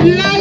La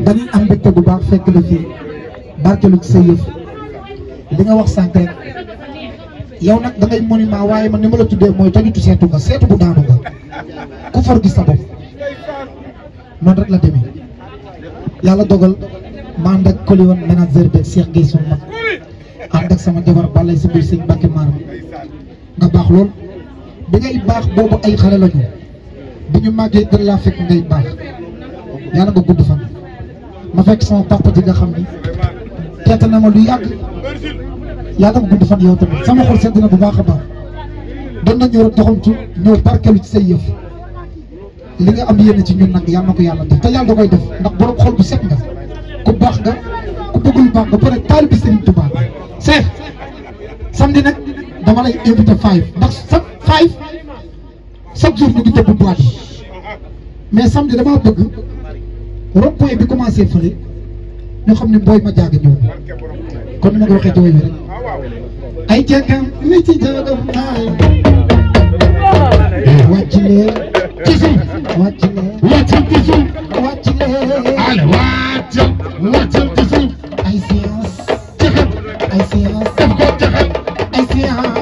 dañuy am mbégte bu baax fekk la fii barkeelu ci sa yëf li nga wax sànq rek yow nag da ngay monument waaye man ni ma la tuddee mooy tajutu seetu nga seetu bu daanu nga ku for gis sa bopp noonu rek la demee yàlla dogal ma ànd ak Koliwan manager beeg Cheikh Gueye suñu mag ànd ak sama jabar balay si biir sëñ Mbacke Maram nga baax lool bi ngay baax boobu ay xale lañu bi ñu màggee gën laa fekk ngay baax yàlla nga gudd fan ma fekk sama papa ji nga xam ni teet na ma lu yàgg yaa dama gudd fan yow tamit sama xol sedd na bu baax a baax doon na ñëw rek doxantu ñëw barkeelu ci say yëf li nga am yéene ci ñun nag yàlla na ko yàlla def te yàlla da koy def ndax borom xol bu set nga ku baax nga ku bëggul baax nga pare taal bi Serigne Touba Cheikh samedi nag dama lay invité 5 ndax chaque jour ñu ngi tëbb boîte yi mais samedi dama bëgg rond-point bi commencé fële ñu xam ne mbooy ma jaaga ñëw kon ni ma ko waxee jooy bi rek ay jàngam li ci jàngam naay wàcc leen ci suuf wàcc leen wàccal ci suuf wàcc leen ale wàccal ci suuf ay séance jaxat ay séance def ko jaxat ay séance